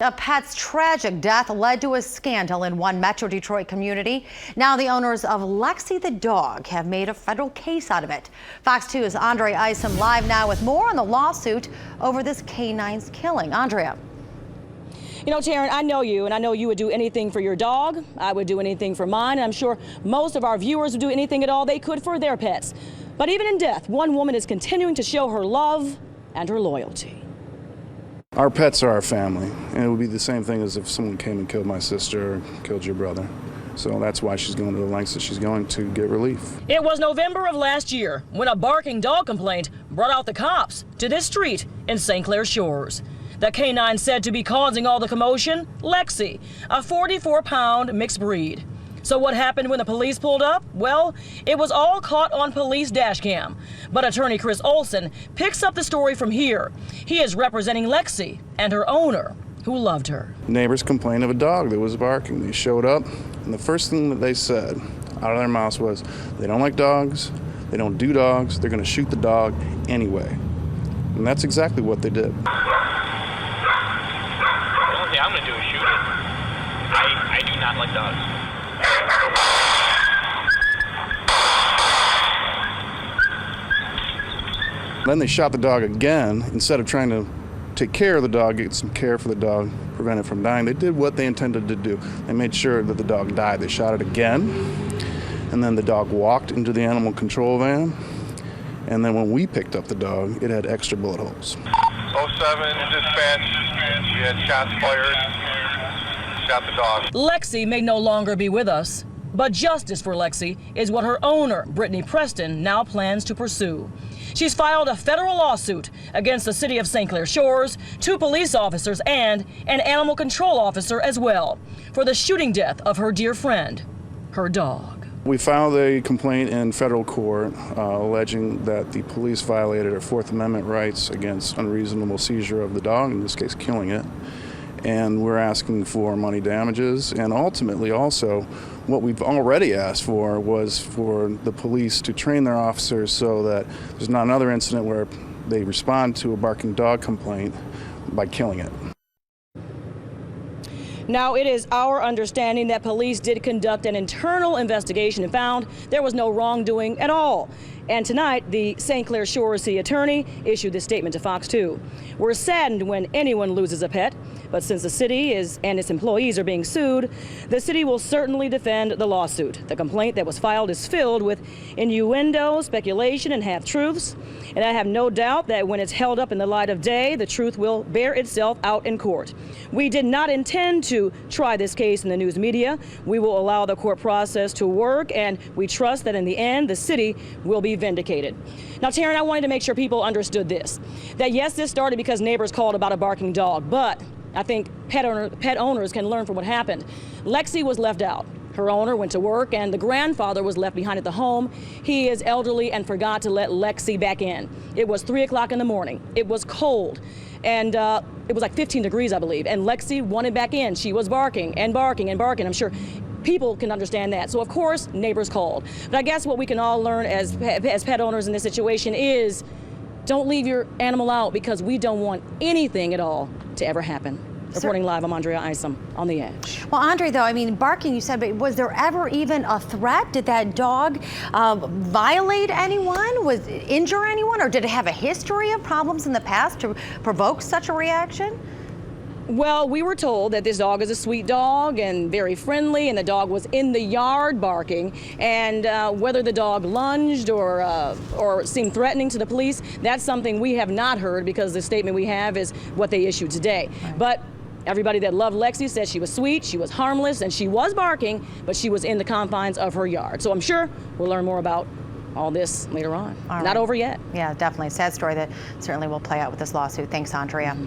A pet's tragic death led to a scandal in one Metro Detroit community. Now the owners of Lexi the dog have made a federal case out of it. Fox 2's Andrea Isom live now with more on the lawsuit over this canine's killing. Andrea. You know, Taryn, I know you, and I know you would do anything for your dog. I would do anything for mine, and I'm sure most of our viewers would do anything at all they could for their pets. But even in death, one woman is continuing to show her love and her loyalty. Our pets are our family, and it would be the same thing as if someone came and killed my sister or killed your brother. So that's why she's going to the lengths that she's going to get relief. It was November of last year when a barking dog complaint brought out the cops to this street in Clair Shores. The canine said to be causing all the commotion, Lexi, a 44-pound mixed breed. So what happened when the police pulled up? Well, it was all caught on police dash cam. But attorney Chris Olson picks up the story from here. He is representing Lexi and her owner, who loved her. Neighbors complained of a dog that was barking. They showed up, and the first thing that they said out of their mouths was, they don't like dogs, they don't do dogs, they're going to shoot the dog anyway. And that's exactly what they did. The only thing I'm going to do is shoot it. I do not like dogs. Then they shot the dog again. Instead of trying to take care of the dog, get some care for the dog, prevent it from dying, they did what they intended to do. They made sure that the dog died. They shot it again, and then the dog walked into the animal control van. And then when we picked up the dog, it had extra bullet holes. 07 dispatch, we had shots fired, shot the dog. Lexi may no longer be with us, but justice for Lexi is what her owner, Brittany Preston, now plans to pursue. She's filed a federal lawsuit against the city of Clair Shores, 2 police officers, and an animal control officer as well, for the shooting death of her dear friend, her dog. We filed a complaint in federal court alleging that the police violated our Fourth Amendment rights against unreasonable seizure of the dog, in this case killing it. And we're asking for money damages, and ultimately also what we've already asked for was for the police to train their officers so that there's not another incident where they respond to a barking dog complaint by killing it. Now, it is our understanding that police did conduct an internal investigation and found there was no wrongdoing at all. And tonight, the Clair Shores city attorney issued this statement to Fox 2. We're saddened when anyone loses a pet, but since the city and its employees are being sued, the city will certainly defend the lawsuit. The complaint that was filed is filled with innuendo, speculation, and half-truths. And I have no doubt that when it's held up in the light of day, the truth will bear itself out in court. We did not intend to try this case in the news media. We will allow the court process to work, and we trust that in the end, the city will be vindicated. Now, Taryn, I wanted to make sure people understood this, that yes, this started because neighbors called about a barking dog, but I think pet owners can learn from what happened. Lexi was left out. Her owner went to work, and the grandfather was left behind at the home. He is elderly and forgot to let Lexi back in. It was 3 o'clock in the morning. It was cold, and it was like 15 degrees, I believe, and Lexi wanted back in. She was barking and barking and barking. I'm sure people can understand that. So, of course, neighbors called. But I guess what we can all learn as pet owners in this situation is don't leave your animal out, because we don't want anything at all to ever happen. Reporting live, I'm Andrea Isom on The Edge. Well, Andre, though, I mean, barking, you said, but was there ever even a threat? Did that dog violate anyone? Was it injure anyone? Or did it have a history of problems in the past to provoke such a reaction? Well, we were told that this dog is a sweet dog and very friendly, and the dog was in the yard barking. And whether the dog lunged or seemed threatening to the police, that's something we have not heard, because the statement we have is what they issued today. Right. But everybody that loved Lexi said she was sweet, she was harmless, and she was barking, but she was in the confines of her yard. So I'm sure we'll learn more about all this later on. Not over yet. Yeah, definitely. Sad story that certainly will play out with this lawsuit. Thanks, Andrea.